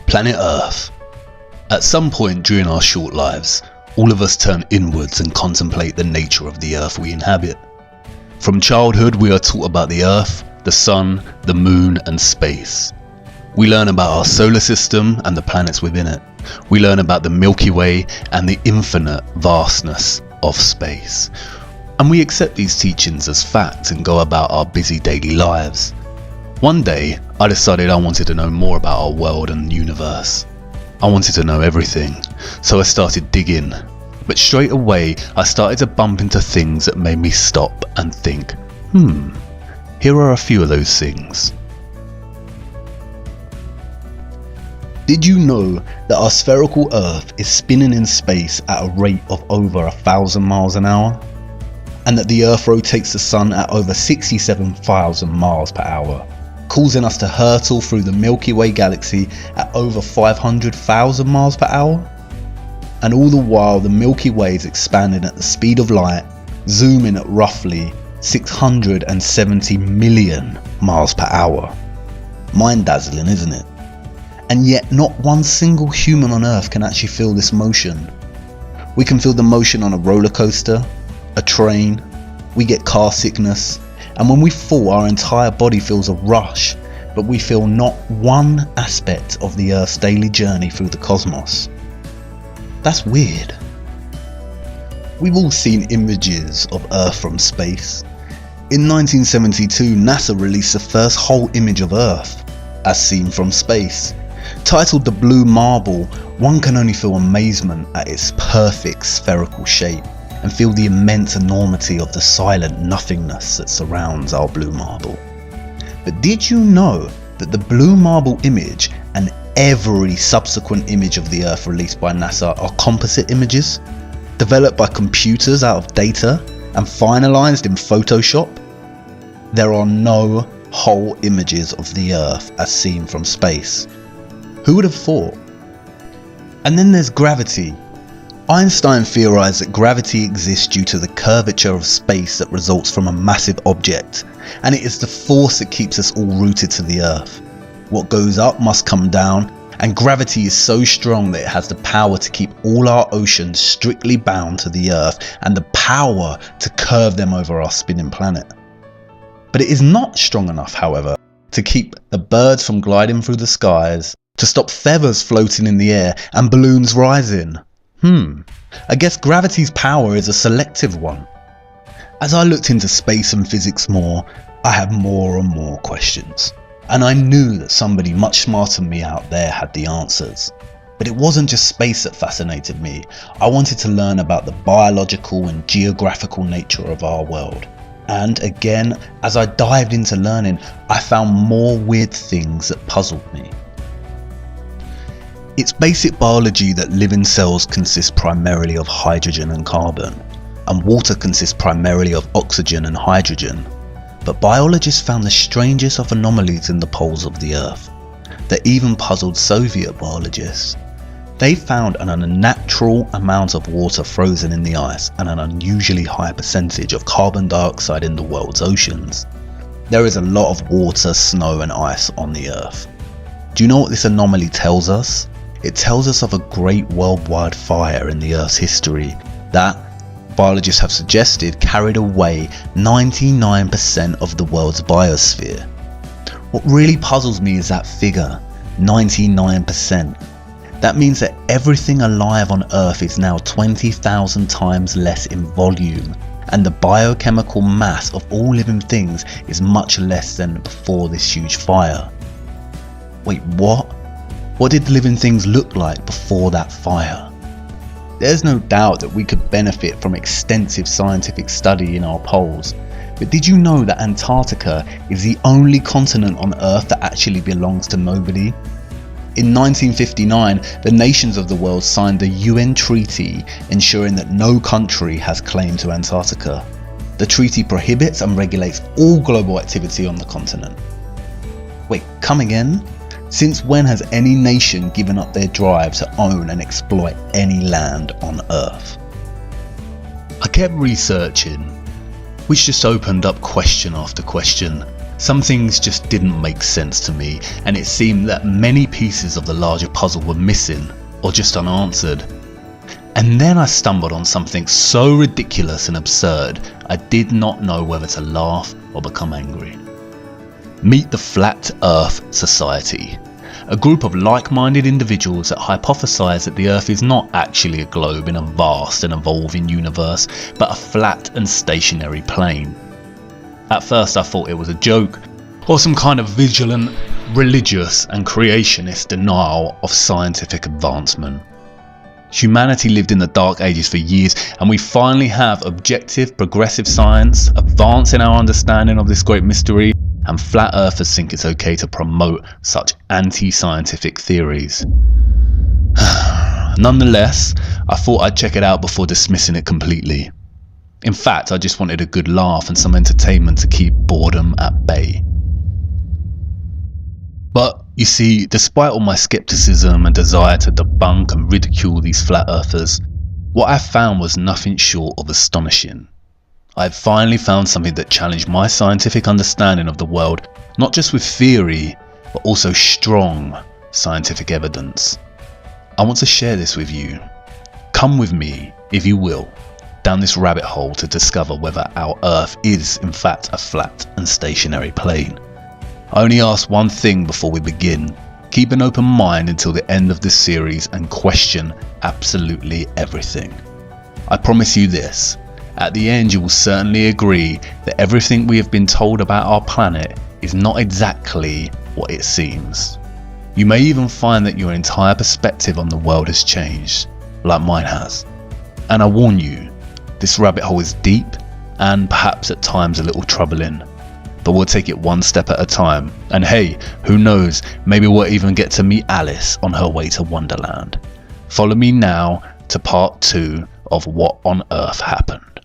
Planet Earth. At some point during our short lives, all of us turn inwards and contemplate the nature of the Earth we inhabit. From childhood, we are taught about the Earth, the Sun, the Moon and space. We learn about our solar system and the planets within it. We learn about the Milky Way and the infinite vastness of space. And we accept these teachings as fact and go about our busy daily lives. One day, I decided I wanted to know more about our world and universe. I wanted to know everything, so I started digging. But straight away, I started to bump into things that made me stop and think, here are a few of those things. Did you know that our spherical Earth is spinning in space at a rate of over 1,000 miles an hour? And that the Earth rotates the Sun at over 67,000 miles per hour, causing us to hurtle through the Milky Way galaxy at over 500,000 miles per hour? And all the while the Milky Way is expanding at the speed of light, zooming at roughly 670 million miles per hour. Mind-dazzling, isn't it? And yet not one single human on Earth can actually feel this motion. We can feel the motion on a roller coaster, a train, we get car sickness, and when we fall our entire body feels a rush, but we feel not one aspect of the Earth's daily journey through the cosmos. That's weird. We've all seen images of Earth from space. In 1972, NASA released the first whole image of Earth, as seen from space. Titled The Blue Marble, one can only feel amazement at its perfect spherical shape and feel the immense enormity of the silent nothingness that surrounds our blue marble. But did you know that the blue marble image and every subsequent image of the Earth released by NASA are composite images, developed by computers out of data and finalized in Photoshop? There are no whole images of the Earth as seen from space. Who would have thought? And then there's gravity. Einstein theorized that gravity exists due to the curvature of space that results from a massive object, and it is the force that keeps us all rooted to the Earth. What goes up must come down, and gravity is so strong that it has the power to keep all our oceans strictly bound to the Earth and the power to curve them over our spinning planet. But it is not strong enough, however, to keep the birds from gliding through the skies, to stop feathers floating in the air and balloons rising. I guess gravity's power is a selective one. As I looked into space and physics more, I had more and more questions. And I knew that somebody much smarter than me out there had the answers. But it wasn't just space that fascinated me. I wanted to learn about the biological and geographical nature of our world. And again, as I dived into learning, I found more weird things that puzzled me. It's basic biology that living cells consist primarily of hydrogen and carbon, and water consists primarily of oxygen and hydrogen. But biologists found the strangest of anomalies in the poles of the Earth that even puzzled Soviet biologists. They found an unnatural amount of water frozen in the ice and an unusually high percentage of carbon dioxide in the world's oceans. There is a lot of water, snow and ice on the Earth. Do you know what this anomaly tells us? It tells us of a great worldwide fire in the Earth's history that, biologists have suggested, carried away 99% of the world's biosphere. What really puzzles me is that figure, 99%. That means that everything alive on Earth is now 20,000 times less in volume, and the biochemical mass of all living things is much less than before this huge fire. Wait, what? What did living things look like before that fire? There's no doubt that we could benefit from extensive scientific study in our poles, but did you know that Antarctica is the only continent on Earth that actually belongs to nobody? In 1959, the nations of the world signed the UN treaty ensuring that no country has claim to Antarctica. The treaty prohibits and regulates all global activity on the continent. Wait, come again? Since when has any nation given up their drive to own and exploit any land on Earth? I kept researching, which just opened up question after question, Some things just didn't make sense to me, and it seemed that many pieces of the larger puzzle were missing or just unanswered. And then I stumbled on something so ridiculous and absurd, I did not know whether to laugh or become angry. Meet the Flat Earth Society, a group of like-minded individuals that hypothesize that the Earth is not actually a globe in a vast and evolving universe, but a flat and stationary plane. At first I thought it was a joke, or some kind of vigilant, religious and creationist denial of scientific advancement. Humanity lived in the dark ages for years, and we finally have objective, progressive science advancing our understanding of this great mystery, and flat earthers think it's okay to promote such anti-scientific theories. Nonetheless, I thought I'd check it out before dismissing it completely. In fact, I just wanted a good laugh and some entertainment to keep boredom at bay. But you see, despite all my skepticism and desire to debunk and ridicule these flat earthers, what I found was nothing short of astonishing. I had finally found something that challenged my scientific understanding of the world, not just with theory, but also strong scientific evidence. I want to share this with you. Come with me, if you will, down this rabbit hole to discover whether our Earth is in fact a flat and stationary plane. I only ask one thing before we begin: keep an open mind until the end of this series and question absolutely everything. I promise you this, at the end you will certainly agree that everything we have been told about our planet is not exactly what it seems. You may even find that your entire perspective on the world has changed, like mine has. And I warn you, this rabbit hole is deep and perhaps at times a little troubling, but we'll take it one step at a time. And hey, who knows, maybe we'll even get to meet Alice on her way to Wonderland. Follow me now to part 2 of What on Earth Happened.